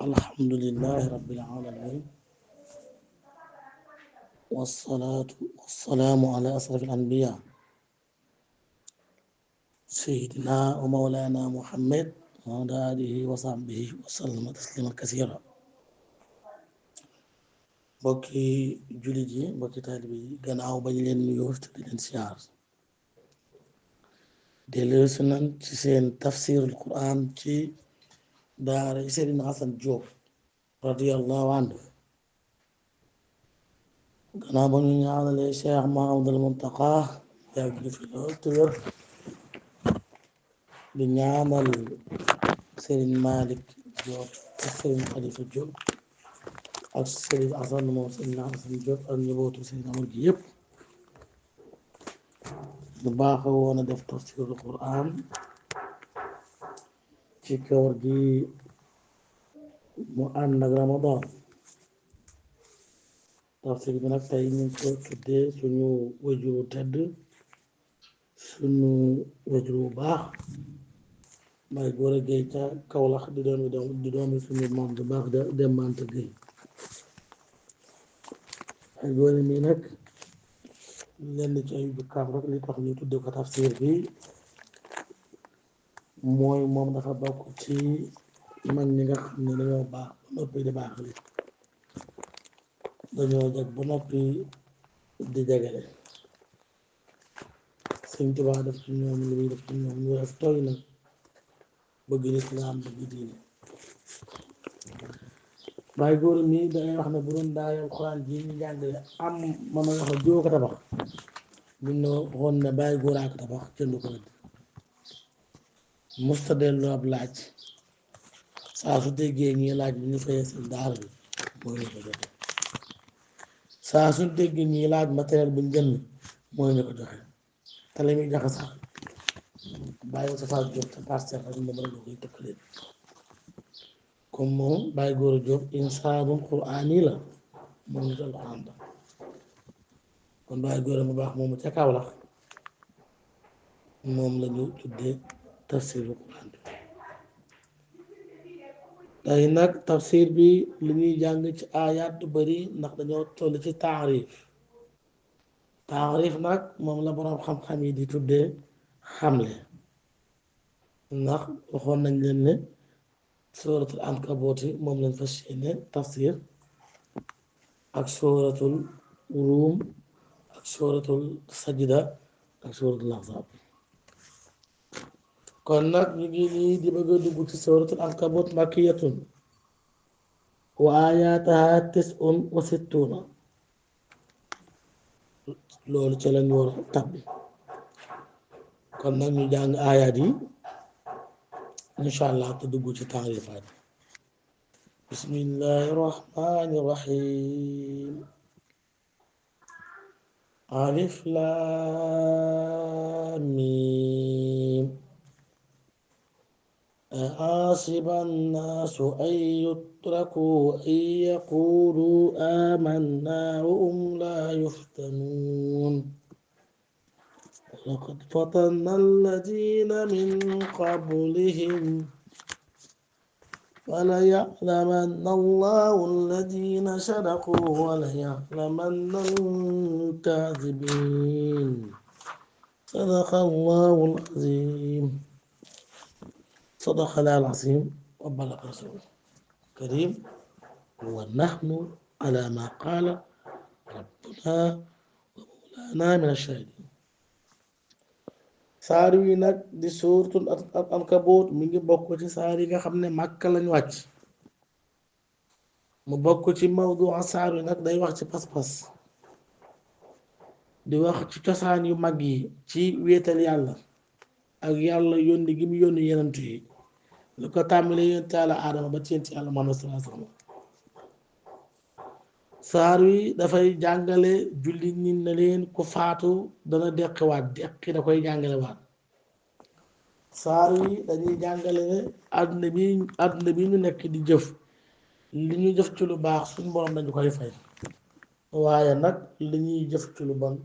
الحمد لله رب العالمين، والصلاة والسلام على أشرف الأنبياء سيدنا ومولانا محمد وعلى آله وصحبه وسلم تسليما كثيرا. mbokki jullit yi mbokki taalibe yi gannaaw bañ leen nuyoo te di leen siyaar dellusi nañ ci seen tafsirul Qur'an ci daara Serigne Hassan Diop radiyallahu anhu. gannaaw ba ñu ñaanalee Cheikh Mahamadul Muntaqa yàgg fi lool te wér, di ñaanal Serigne Malick Diop ak Serigne Khalifa Diop ak Serigne Assane moom Serigne Assane Diop ak njabootu Serigne Amar gi yëpp ñu baaxoo woon a def tafsirul Qur'an ci koor gi mu ànd ak Ramadan. tafsir bi nag tey ñu ngi ko tuddee suñu wajuru tedd, suñu wajuru bu baax may góor a géey ca Kawlax di doomi suñu moom bu baax de Demante Géey. ay góor mi nag lenn ci ay jukkaam rek li tax ñu tudde ko tafsir bi mooy moom dafa bokk ci mag ñi nga xam ne dañoo baax ba noppi di baaxali, dañoo jag ba noppi di jagale. Sëñ Tuubaa def ci ñoom li muy def ci ñoom ñu def tooy na bëgg lislaam bëgg diine. waaye góor mi dangay wax ne bu doon daay alxuraan ji ñu jàngale am ma ma wax joo ko tabax buñ ne waxoon ne bàyyi góoraa ko tabax jënd ko rek musta delloo ab laaj saa su déggee ñii laaj bi ñu fayee seen daara bi mooy ñu ko joxe, saa su déggee ñii laaj matériel buñ jënd mooy ñu ko joxe. te la muy joxe sax bàyyi sa faa jóg sa parcelle rek moom rek nga koy tëkkaleen. comme moom bàyyi góor a jóg insaanul quraan yi la moom nit alxuraan la. kon bàyyi góor a mu baax moomu ca Kawlax moom la ñu tuddee tafsirul quraan bi. tey nag tafsir bi li ñuy jàng ci aayaat du bari ndax dañoo toll ci taarif nag moom la boroom xam-xam yi di tuddee xamle. ndax waxoon nañ leen ne suratul ankabooti moom lañ fas yéene tafsir ak suratul ruum ak suratul sajda ak suratul ahzab. kon nag ñu ngi nii di bëgg a dugg ci suratul ankaboot makkiyatun wa ayataha tis'un wa sittuna. loolu ca lañ war a tabbi. kon nag ñu jàng aayaat yi insha allah te dugg ci taarifaat. bismillahi rahmani rahim. alif lam mim. أحسب الناس أن يتركوا أن يقولوا آمنا وهم لا يفتنون ولقد فتنا الذين من قبلهم وليعلمن الله الذين صدقوا وليعلمن الكاذبين. صدق الله العظيم. صدق الله العظيم وبلغ رسوله الكريم ونحن على ما قال ربنا ومولانا من الشاهدين. saar wi nag di suuratul Ankabut mi ngi bokk ci saar yi nga xam ne Màkka lañ wàcc. mu bokk ci mawdu saar wi nag day wax ci pas-pas, di wax ci cosaan yu mag yi ci wéetal yàlla ak yàlla yónni gi mu yónni yenentu yi, lu ko tàmbalee yonent yàlla Aadama ba ci yonent yàlla Muhammad sallallahu alayhi wa sallam. saar wi dafay jàngale jullit ñi ne leen ku faatu dana deqiwaat, deqi da koy jàngale waat. saar wi dañuy jàngale ne àdduna bi ñu nekk di jëf li ñu jëf ci lu baax suñu borom dañu koy fay, waaye nag li ñuy jëf ci lu bon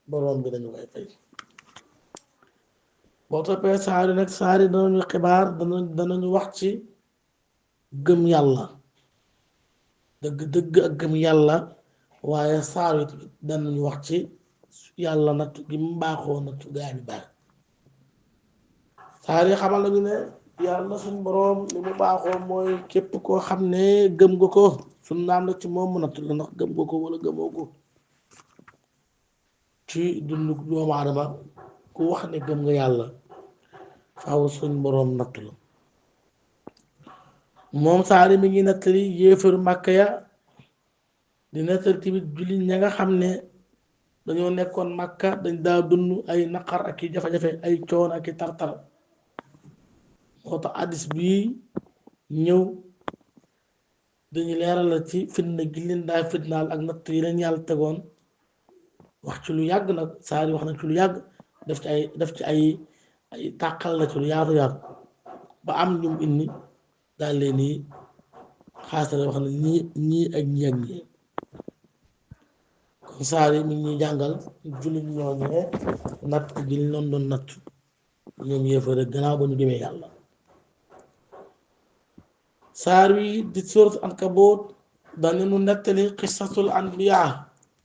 borom bi dañu koy fay. boo toppee saari nag saari danañu xibaar danañu wax ci gëm yàlla dëgg dëgg ak gëm yàlla waaye saar wi tamit danañu wax ci yàlla nattu gi mu baaxoo nattu gaa ñu baax saar yi xamal nañu ne yàlla suñ boroom li mu baaxoo mooy képp koo xam ne gëm nga ko suñ naan la ci moom mu nattu la ndax gëm nga ko wala gëmoo ko ci dundu doomu aadama ku wax ne gëm nga yàlla faaw suñ boroom nattu la moom saari mi ngi nettali yéefaru màkk ya di nettali tamit jullit ña nga xam ne dañoo nekkoon màkka dañ daa dund ay naqar ak i jafe-jafe ay coon ak i tartar moo tax addis bii ñëw dañu leeral la ci fitna gi leen daa fitnaal ak natt yi leen yàlla tegoon wax ci lu yàgg nag saari wax na ci lu yàgg def ci ay tàqal la ci lu yaatu yaatu ba am ñum indi daal leen ni xaasale wax na ñii ak ñii ak ñii kon saari mi ngi ñuy jàngal jullit ñooñee natt gi ñu doon natt ñoom yéefare gannaaw ba ñu gëmee yàlla saar wi di surat Ankabut dañu nu nettali qisasul anbiya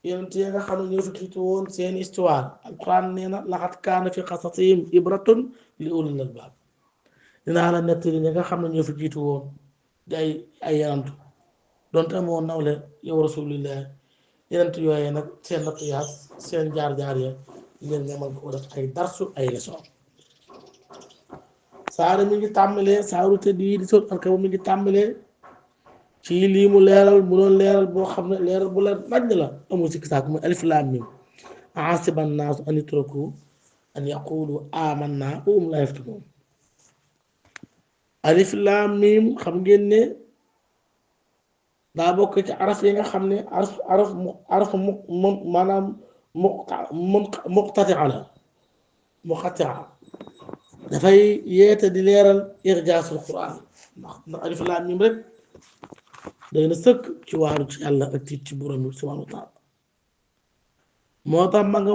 yonent yi nga xam ne ñoo fi jiitu woon seen histoire alquran nee na laqad kaana fi qasasihim ibratun li ulil albaab dinaa la nettali ñi nga xam ne ñoo fi jiitu woon di ay yenantu donte amoon nawle yow rasulillah yenent yooyee nag seen nattu yaag seen jaar-jaar ya ngeen nga mën ko def ay darsu ay leçon saara mi ngi tàmbalee saaru tëdd yi di sot Ankabut mi ngi tàmbalee ci lii mu leeral mu doon leeral boo xam ne leeral bu leer nañ la amul si kisaak muy alif laam miim ahasiba nnaasu an yutraku an yaqulu amanna wa hum laa yaftanuun alif laam miim xam ngeen ne daa bokk ci araf yi nga xam ne araf maanaam muqtatia la muqatia dafay yeete di leeral irjaasul quran ndax alif laam miim rek day na sëkk ci waaru ci yàlla ak tiit ci borom bi subhaanahu wa taala moo tax ma nga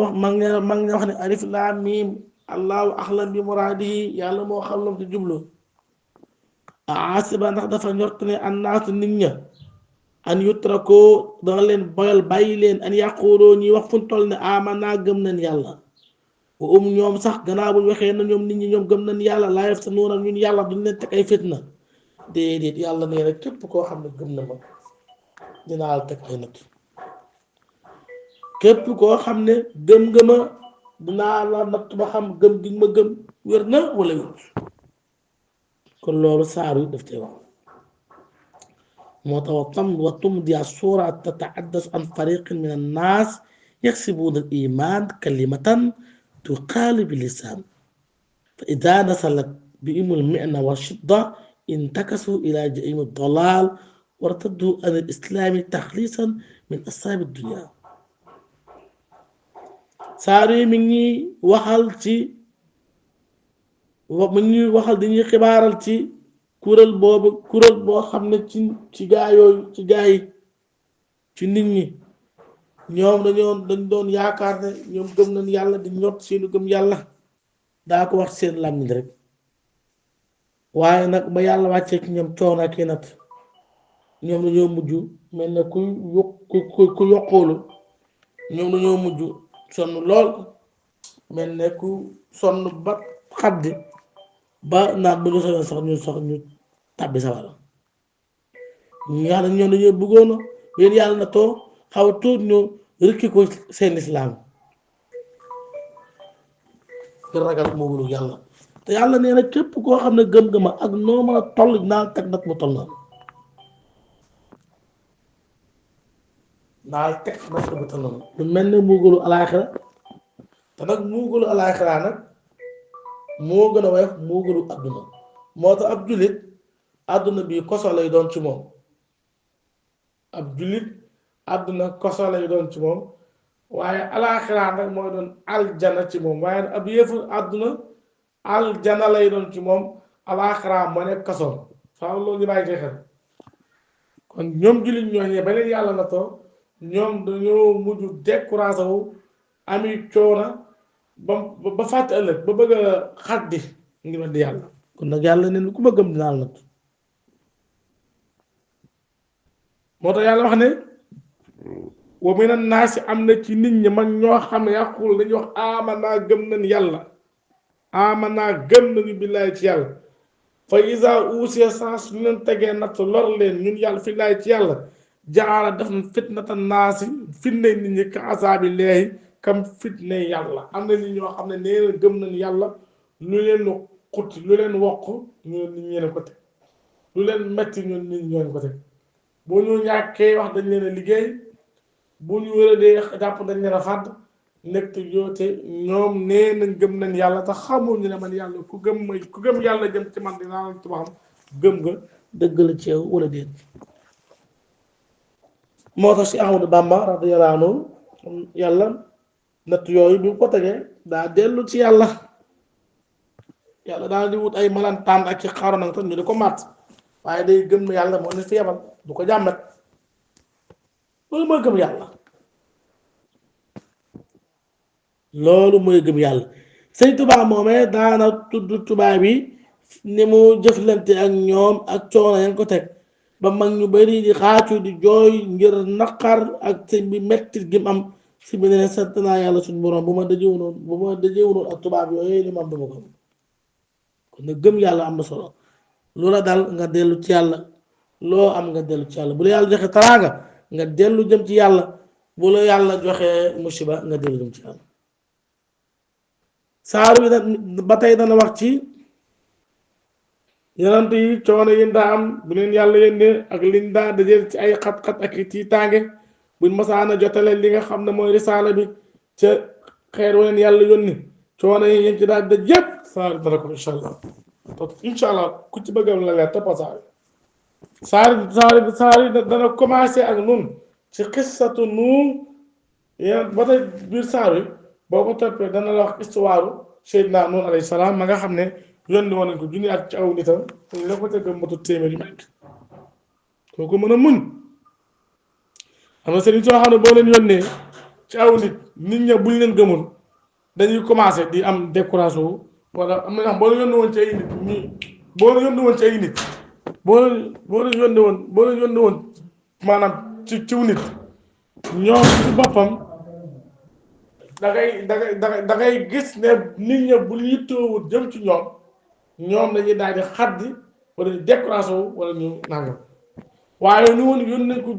wax ne alif laam miim allahu axlam bi muraadihi yàlla moo xam lam ci jublu aasiba ndax dafa njort ne annaasu nit ña an yutrakoo danga leen boyal bàyyi leen an yàquuloo ñuy wax fu ñu toll ne amanaa gëm nañ yàlla wa ñoom sax gannaaw buñ waxee na ñoom nit ñi ñoom gëm nañ yàlla laa yaftanuuna ñun yàlla duñ leen teg ay fitna déedéet yàlla nee rek képp koo xam ne gëm na ma dinaa la teg ay natt képp koo xam ne gëm nga ma dinaa la natt ba xam gëm gi ma gëm wér na wala wér kon loolu saar wi daf tey wax moo tax wa tumdi as-suura tatahaddasu an fariqin min an-naas yaxsibuuna al-iimaan kalimatan tuqaalu bi-lisaan fa idaa nazalat bihim al-mihna wa shidda انتكسوا إلى جحيم الضلال وارتدوا عن الإسلام تخليصا من أصحاب الدنيا ساري مني وحالتي ومني وحال دنيا خبارتي كورل بو خامن ci gaay ci nit ñi ñoom dañ doon yaakaar ne ñoom gëm nañ yàlla di ñot seenu gëm yàlla daa ko wax seen làmmiñ rek waaye nag ba yàlla wàccee ci ñoom coono ak i nat ñoom dañoo mujj mel ne ku yokkoolu ñoom dañoo mujj sonn lool mel ne ku sonn ba xaddi ba naat bu ñu soxla sax ñu tàbbi sawara ñi nga xam ne ñoom dañoo bëggoon leen yàlla na too xaw a tuut ñu rëkki ko seen islaam ngir ragal moomu yàlla te yàlla nee na képp koo xam ne gëm gëma ak noo mën a toll naa teg nag mu toll naa teg nag mu toll noonu lu mel ne muugalu alaaxira te nag muugalu alaaxira nag moo gën a woyof muugalu àdduna moo tax ab jullit àdduna bi koso lay doon ci moom ab jullit àdduna koso lay doon ci moom waaye alaaxira nag mooy doon aljana ci moom waaye ab yëfu àdduna aljana lay doon ci moom alaaxira moo nekk kasoom faaw loolu ñu bàyyi xel kon ñoom jullit ñooñee ba leen yàlla na too ñoom dañoo mujj découragé wu ami coona ba fàtte ëllëg ba bëgg a xaddi ngir weddi yàlla kon nag yàlla ne ku ma gëm dinaa la natt moo tax yàlla wax ne wa mina naasi am na ci nit ñi man ñoo xam ne yàqul dañuy wax amanaa gëm nañ yàlla amanaa gëm nañu billaay ci yàlla fa isa uusiya saa su leen tegee natt lor leen ñun yàlla fi laay ci yàlla jaara def na fitnata naasi fitne nit ñi ka asaabi leeyi kam fitne yàlla am na nit ñoo xam ne nee na gëm nañ yàlla lu leen xutti lu leen wokk ñu nit ñi ko teg lu leen metti ñun nit ñoo ko teg boo ñu ñàkkee wax dañ leen a liggéey bu ñu wéradee jàpp dañ leen a fàdd nekk yoote ñoom nee nañ gëm nañ yàlla te xamul ñu ne man yàlla ku gëm yàlla jëm ci man dinaa la tubaab gëm nga dëgg la ci yow wala déet moo tax si Ahmadu Bamba radiyallaahu anhu yàlla natt yooyu bi mu ko tegee daa dellu ci yàlla daal di wut ay malantaan ak ci xaaru nag tam ñu di ko màtt waaye day gëm yàlla moo ne fi yebal du ko jàmmet loolu mooy gëm yàlla loolu mooy gëm yàlla sëñ Tuubaa moomee daana tudd tubaab yi ni mu jëflante ak ñoom ak coono yañ ko teg ba mag ñu bari di xaacu di jooy ngir naqar ak sëñ bi mettit gi mu am si bi ne sant naa yàlla suñu borom bu ma dajewunoon ak tubaab yooyu li ma am dama ko kon nag gëm yàlla am na solo loola dal nga dellu ci yàlla loo am nga dellu ci yàlla bu la yàlla joxe taraanga nga dellu jëm ci yàlla bu la yàlla joxe musiba nga dellu jëm ci yàlla saaru bi nag ba tey dana wax ci yonent yi coono yi daa am bu leen yàlla yónnee ak liñ daa dajeel ci ay xat-xat ak tiitaange buñ masaana jotale li nga xam ne mooy risaala bi ca xeer wa leen yàlla yónni coono yi yéen ci daal daj yépp saaru dana ko incha allah ku ci bëgg la leer toppa saari dana commencé ak nun ci xissatu nuun yéen ba tey biir saar wi boo ko toppee dana la wax histoire Seydina Nuun alayhi salaam ma nga xam ne yónni woon nañ ko junni at ci aw nitam la ko tëgg matu téeméeri nekk kooku mën a muñ xam na sëriñ soo xam ne boo leen yónnee ci aw nit ña buñ leen gëmul dañuy commencé di am découragé wu wala am na boo leen yónni woon ci ay nit ñi boo leen yónni woon ci ay nit boo leen yónni woon maanaam ciw nit ñoom ci boppam da ngay gis ne nit ña bu yittoowut jëm ci ñoom dañuy daal di xaddi wala ñu découragé wu wala ñu nangam waaye ñu woon yónni nañ ko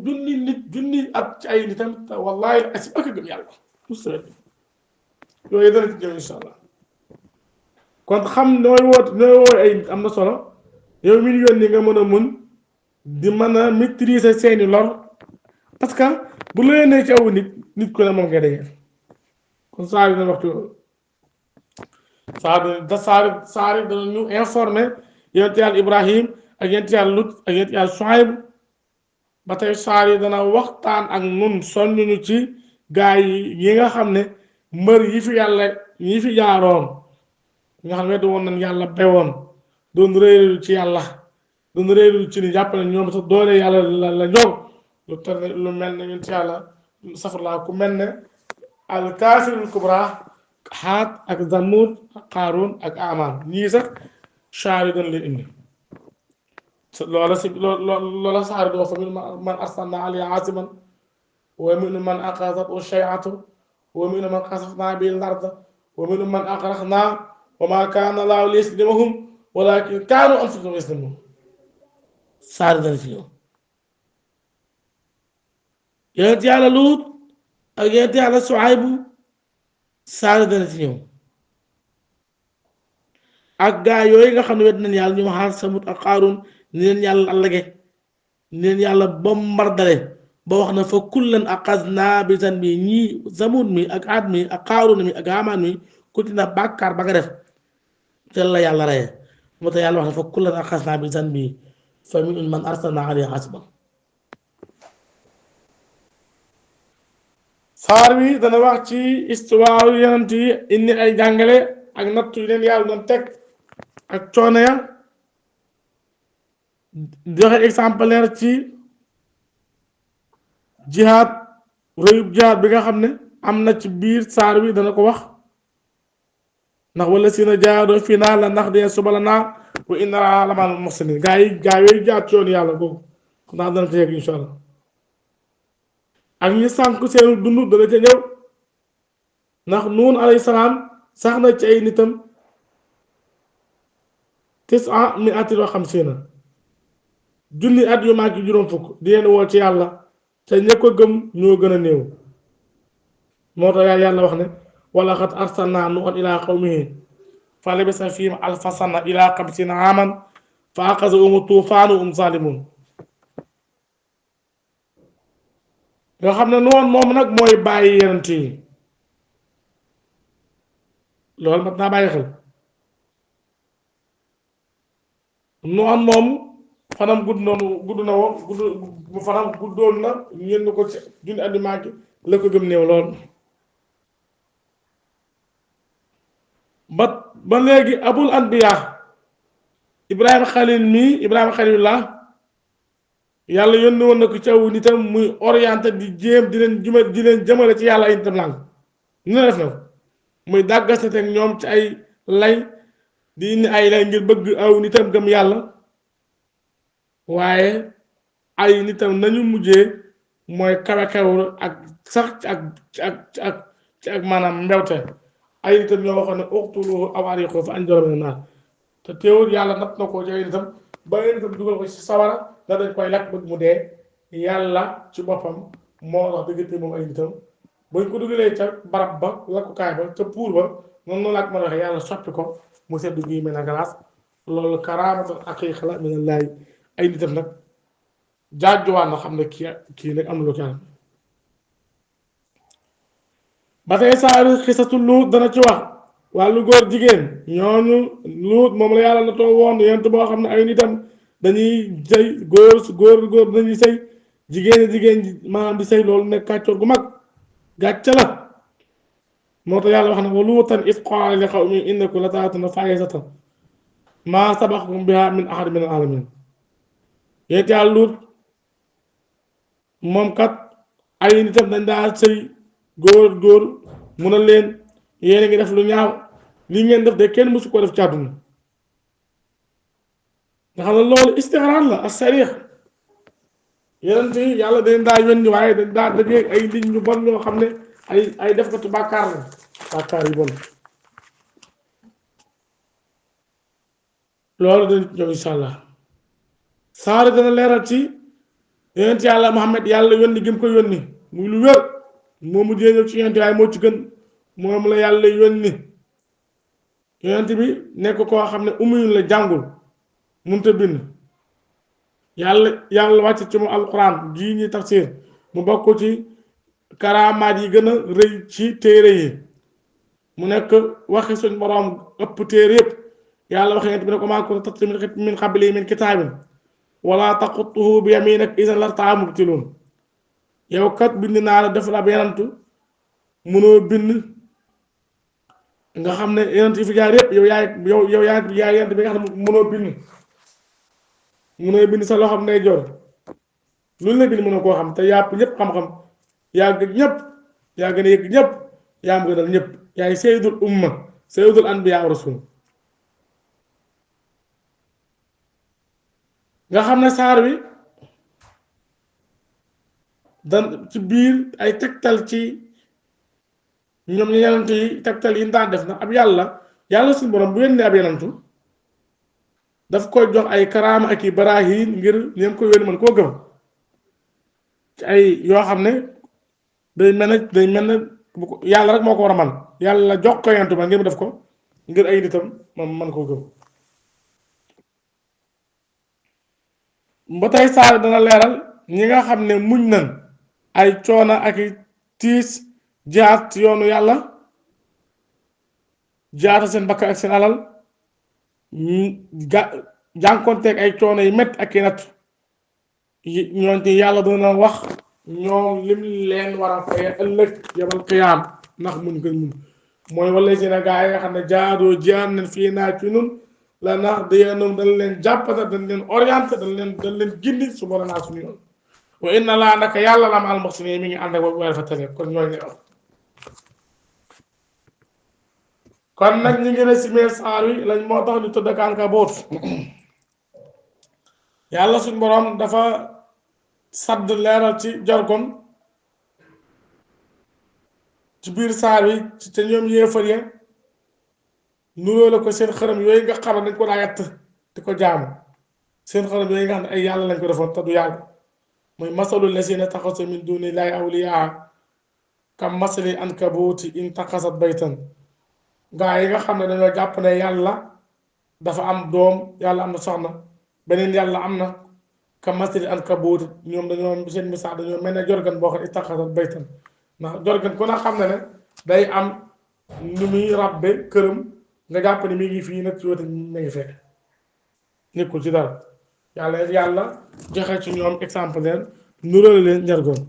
junni at ci ay nitam te wallaahi asi ëkk gëm yàlla yooyu dana ci jëm incha allah kon xam nooy wooy ay nit am na solo yow mi ñu yónni nga mën a mun di mën a maîtriser seeni lor parce que bu la yónnee ci aw nit ku ne moom ngay dajeel kon saa yi dana waxtu loolu saari dana ñu informé yonent yàlla Ibrahim ak yonent yàlla Lut ak yonent yàlla Suayb ba tey saar yi dana waxtaan ak nun soññuñu ci gaa yi nga xam ne mbër yi fi jaaroon nga xam ne weddi woon nañ yàlla bewoon doon réeru ci yàlla doon réeru ci ni jàpp ne ñoom sax doole yàlla la ñoom lu mel ne yonent yàlla safarlaa ku mel ne al kaafirul kubra xaat ak Zamud ak Qaaruun ak Amaan ñii sax saar yi dañ leen indi loola saar di wax fa minhum man arsalna alayhi aasiban wa minhum man axazathu shay'atu wa minhum man xasafna bihi al-arda wa minhum man agraqna wa ma kaana Allaahu liyazlimahum walaakin kaanu anfusahum yazlimuun saar dana ci ñëw yonent yàlla Luut ak yonent yàlla Suaybu saar dana ci ñëw ak gaa yooyu nga xam ne wet nañ yàlla ñu Aad Samud ak Qaaruun ni leen yàlla allage ni leen yàlla bombardale ba wax na fa kullan axaznaa bi zanbihi ñii Samud mi ak Aad mi ak Qaaruun mi ak Haamaan mi ku ci na bàkkaar ba nga def te la yàlla reye moo tax yàlla wax na fa kullan axaznaa bi zanbihi fa minhum man arsalnaa alayhi haasiban saar wi dana wax ci histoire yonent yi indi ay jàngale ak nattu yu leen yàlla doon teg ak coono ya joxe exemplaire ci jihaad rëyub jihaad bi nga xam ne am na ci biir saar wi dana ko wax ndax wala si na jaadoo fii naa la ndax dee subalanaa wa inna lamaal muhsinin gaa yooyu jaar ci yoonu yàlla googu ndax dana ci yegg insha allah ak ñi sànk seenu dund dana ca ñëw ndax nuun alayhi salaam sax na ci ay nitam tisa mi atin wa xamsiina junni at yu mag juróom fukk di leen woo ci yàlla te ña ko gëm ñoo gën a néew moo tax yàlla wax ne wala xat arsalnaa nuuhan ilaa qawmihi fa labisa fiihim alfa sana ilaa xamsiina aaman fa axazahum tuufaanu wa hum zaalimuun nga xam ne noonu moom nag mooy bàyyi yenent yi loolu mat naa bàyyi xel noonu moom fanam gudd na woon fanam guddoon na ñenn ko ci junni at yu màgg la ko gëm néew lool ba léegi abul anbiya ibrahima xalilullah yàlla yónni woon na ko ci aw nitam muy orienté di jéem di leen jëmale ci yàlla ay nitam lang ñu ne def na muy dàggasate ak ñoom ci ay lay di indi ay lay ngir bëgg aw nitam gëm yàlla waaye ay nitam nañu mujjee mooy kawe xewul ak sax ci ak maanaam mbewte ay nitam ñoo waxoon ne uqtuluhu aw ariqu fa anjaru mina naar te teewul yàlla natt na ko ci ay nitam ba ay nitam dugal ko ci sawara da dañ koy lakk bëgg mu dee yàlla ci boppam moo wax diggante moom ay nitam buñ ko dugalee ca barab ba lakkukaay ba ca puur ba noonu laa ko mën a waxee yàlla soppi ko mu sedd gi mel na glace loolu karaamatul haqiiqa la minallaahi ay nitam nag jaajuwaan na xam ne kii nag am na lu ci am ba tey saaru xisatu luut dana ci wax wàllu góor jigéen ñooñu luut moom la yàlla na too woon yent boo xam ne ay nitam dañuy sëy góor dañuy sëy jigéen maanaam di sëy loolu nekk kàccoor gu mag gàcce la moo tax yàlla wax na wa luutan iz qaala li qawmihi innakum la ta'tuuna faahisatan maa sabaqakum bihaa min ahadin mina al-aalamiin yéen yàlla luut moom kat ay nitam dañ daa sëy góor mun a leen yéen a ngi def lu ñaaw li ngeen def de kenn mësu ko def ci àdduna nga xam ne loolu istixraar la as-sariix yeneen yi yàlla dañ daa yónni waaye dañ daa dajee ay nit ñu bon ñoo xam ne ay def ko tu bàkkaar la bàkkaar yu bon loolu dañ ñëw insha allah saari dana leeral ci yonent yàlla Muhammad yàlla yónni gi mu ko yónni muy lu wér moo mujjee ñëw ci yonent waaye moo ci gën moom la yàlla yónni yonent bi nekk koo xam ne umuyun la jàngul mënut a bind yàlla wàcc ci mu alquran jii ñi tafsir mu bokk ci karaamaat yi gën a rëy ci téere yi mu nekk waxi suñ boroom ëpp téere yëpp yàlla wax yonent bi ne ko maa kunta tatlu min qablihi min kitaabin wala taqutuhu bi yamiinik izan lartabal mubtiluun yow kat bind naa la def la ab yenantu mënoo bind nga xam ne yenant yi fi jaar yëpp yow yaay yenant bi nga xam ne mënoo bind sa loxoom nay joor loolu la bind mënoo koo xam te yàpp ñëpp xam-xam yaa gën ñëpp yaa gën a yëg ñëpp yaa am gënal ñëpp yaay sayyidul umma sayyidul anbiyaa wa rasul nga xam ne saar wi dan ci biir ay tegtal ci ñoom ñu yenantu yi tegtal yi daan def na ab yàlla suñu borom bu yónnee ab yenantu daf koy jox ay karaama ak i baraahin ngir ñeem ko yónni mën koo gëm ci ay yoo xam ne day mel ne bu ko yàlla rek moo ko war a man yàlla jox ko yenantu ba ngir mu def ko ngir ay nitam man koo gëm ba tey saar dana leeral ñi nga xam ne muñ nan ay coono ak i tiis jaat ci yoonu yàlla jaata seen bakkan ak seen alal jànkonteeg ay coono yi métti ak i natt ñoonte yàlla dana wax ñoom lim leen war a fay ëllëg yawmal qiyaam ndax muñ ko muñ mooy wala si na gaa yi nga xam ne jaadoo jiyaan nañ fii naa ci nun la nax dayeenum dañ leen jàppata dañ leen orienté dañ leen gindi su boole naa suñu yoon wa inna laa naka yàlla la ma al muhsinin mi ngi ànd ak boobu weer fa tane kon ñooy ne wax kon nag ñu ngi ne si meer saar wi lañ moo tax ñu tudd Ankabut yàlla suñ boroom dafa sadd leeral ci jargon ci biir saar yi te ñoom yéefar ya nuroo la ko seen xërëm yooyu nga xam ne dañ ko daa yett di ko jaamu seen xërëm yooyu nga xam ne ay yàlla lañ ko defoon te du yàlla mooy masalul lazina taxasu min duni llaahi awliyaa kam masali ankabuuti in taxasat baytan gaa yi nga xam ne dañoo jàpp ne yàlla dafa am doom yàlla am na soxna beneen yàlla am na kam masali ankabuuti ñoom dañoo seen misaal dañoo mel ne jorgan boo xam ne taxasat baytan ndax jorgan ku na xam ne day am nu muy ràbbe këram nga jàpp ne mi ngi fii nag ci wëta mi ngi fekk nekkul ci dara yàlla joxe ci ñoom exemple leen nuróole leen njargoon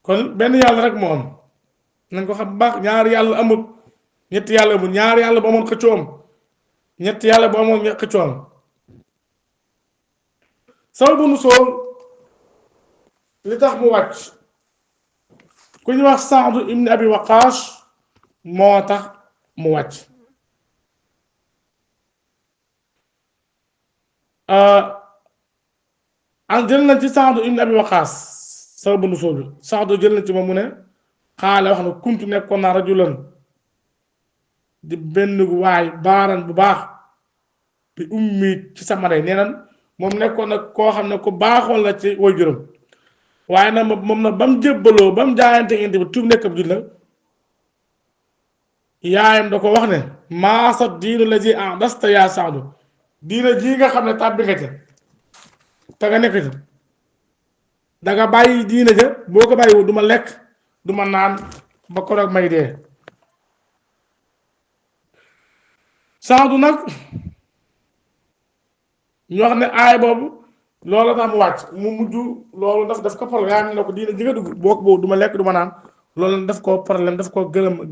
kon benn yàlla rek moo am nañ ko xam baax ñaari yàlla amut ñetti yàlla amut ñaari yàlla bu amoon xëccoo am ñetti yàlla bu amoon xëccoo am sababu nuzuul li tax mu wàcc ku ñu wax Saadu ibn Abi Waqaas moo tax mu wàcc an jël nañ ci Saadu ibn Abi Waqaas sababu nuzuul bi Saadu jël nañ ci moom mu ne xaale wax na kuntu nekkoon naa rajulan di benn waay baaran bu baax bi ummi ci sama ndey nee nan moom nekkoon nag koo xam ne ku baaxoon la ci waajuram waaye nag moom nag ba mu jébbaloo ba mu jaayante indi bi tuub nekk ab jullit nag yaayam da ko wax ne maasa diinu la ji dasta yaa Saadu diina ji nga xam ne tàbbi nga ca te nga nekk ca danga bàyyi diina ja boo ko bàyyiwul du ma lekk du ma naan ba koroog may dee Saadu nag ñu wax ne aay boobu loolu tax mu wàcc mu mujj loolu daf ko problème yaa ne ko diina ji nga dugg boo ko boobu du ma lekk du ma naan loolu daf ko problème daf ko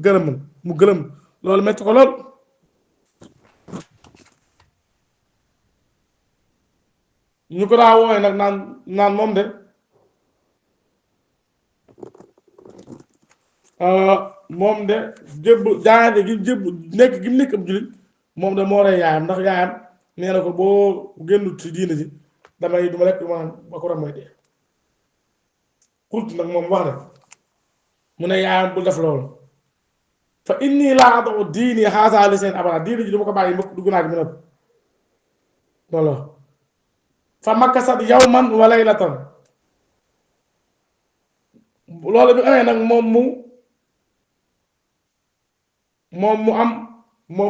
gërëmal mu gërëm loolu metti ko lool ñu ko daa wooye nag naan moom de jëbb jaayante gi jëbb nekk gi mu nekk ab jullit moom de moo rey yaayam ndax yaayam nee na ko boo génnut ci diina ji damay du ma lekk du ma naan ba ko ram mooy dee xult nag moom wax ne mu ne yaayam bul def loolu fa inni laa adau diini haasa li seen abada diini ji du ma ko bàyyi mukk dugg naa ji mu nëpp loolu fa makkasat yawman wa laylatan loolu bi amee nag moom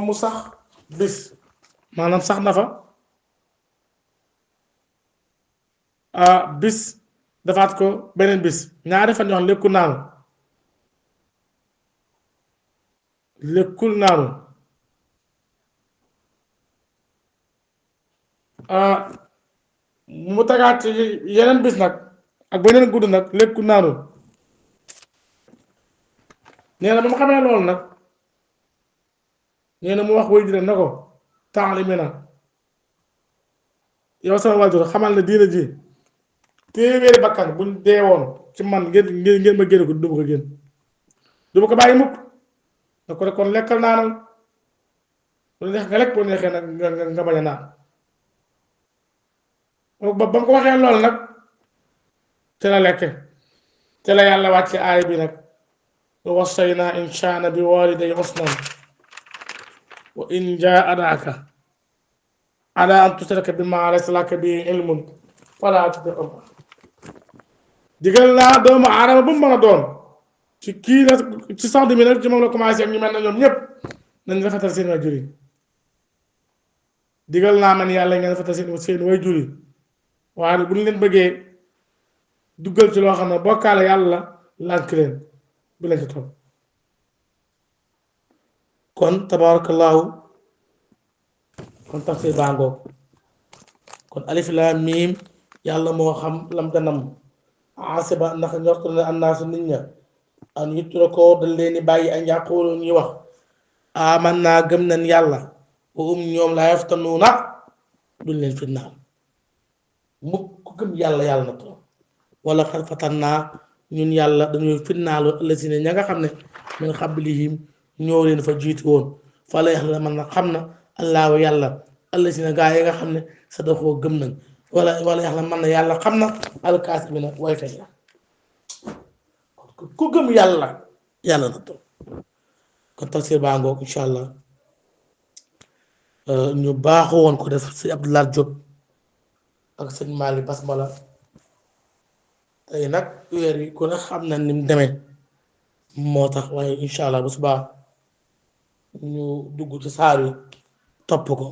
mu sax bis maanaam sax na fa bis defaat ko beneen bis ñaari fan yoo xam lekkul naanu mu tagaat ci yeneen bis nag ak beneen gudd nag lekkul naanu nee na ba ma xamee loolu nag nee na mu wax way juróom na ko taalimi na yow sama waajur xamal ne diina ji téeméeri bakkan buñ deewoon ci man ngeen ma génne ko du ma ko génn du ma ko bàyyi mukk da ko kon lekkal naanal bu neex nga lekk bu neexee nag nga bañ a naan ba mu ko waxee loolu nag te la lekke te la yàlla wàcce aay bi nag wa wasaynaa insaana bi waaliday husnan wa in jaahadaaka alaa an tushrika bimaa laysa laka bihi ilmun falaa tuti'humaa digal naa doomu aadama bu mu mën a doon ci kii la ci sant mi nag ci moom la commencé ak ñu mel na ñoom ñëpp nañ rafetal seen waajur yi digal naa man yàlla ngeen rafetal seen waajur yi waaye bu ñu leen bëggee duggal ci loo xam ne bokkaale yàlla lànk leen bu leen ci toog kon tabaarakallaahu kon tafsir bàngoog kon alif laam miim yàlla moo xam lam ganam asiba ndax njort na annaasu nit ña an yutrakoo dañ leen di bàyyi ak yàqulu ñuy wax aman naa gëm nañ yàlla wa ñoom laa yaftanuuna duñ leen fitnaal mukk ku gëm yàlla na trop wala xad fatannaa ñun yàlla dañuy fitnaalu ëllësine ña nga xam ne min qablihim ñoo leen fa jiitu woon fa la yàlla man na xam na allaahu yàlla ëllësine gaa yi nga xam ne sadaqoo gëm nañ wala yàlla man na yàlla xam na alkaasibina way fay la kon ku ku gëm yàlla yàlla na toog kon tafsir baa ngoog incha allah ñu baaxoo woon ko def si Abdoulaye Diop ak sëñ Mali Basmala tey nag weer yi ku ne xam na ni mu demee moo tax waaye incha allah bu subaa ñu dugg ci saar yi topp ko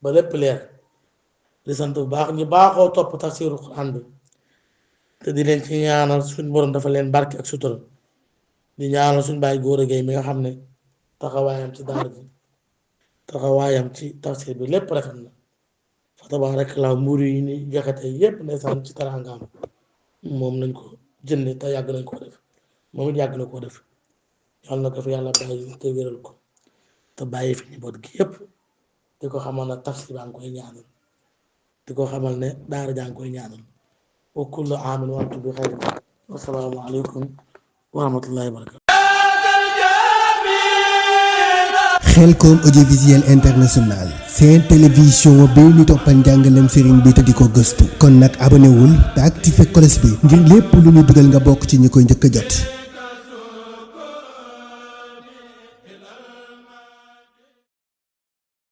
ba lépp leer di sant bu baax ñu baaxoo topp tafsiru Quran bi te di leen ci ñaanal suñ borom dafa leen barke ak sutura di ñaanal suñ bàyyi góor a géey mi nga xam ne taxawaayam ci daara ji taxawaayam ci tafsir bi lépp rafet na fa tabaarakallaa mburu yi ni joxe tey yépp ndeysaan ci taraangaam moom lañ ko jënde te yàgg nañ koo def moom it yàgg na koo def yàlla na ko fi yàlla bàyyi te wéral ko te bàyyi fi njaboot gi yépp di ko xamal ne tafsir baa ngi koy ñaanal di ko xamal ne daara jaa ngi koy ñaanal wa kullu aamin wa antum bi xayr wassalaamu aleykum wa rahmatullahi wa barakatu Khelcom audiovisuel international seen télévision bi ñu toppal njàngalem sëriñ bi te di ko gëstu kon nag abonné wul te activé cloche bi ngir lépp lu ñu dugal nga bokk ci ñi koy njëkk a jot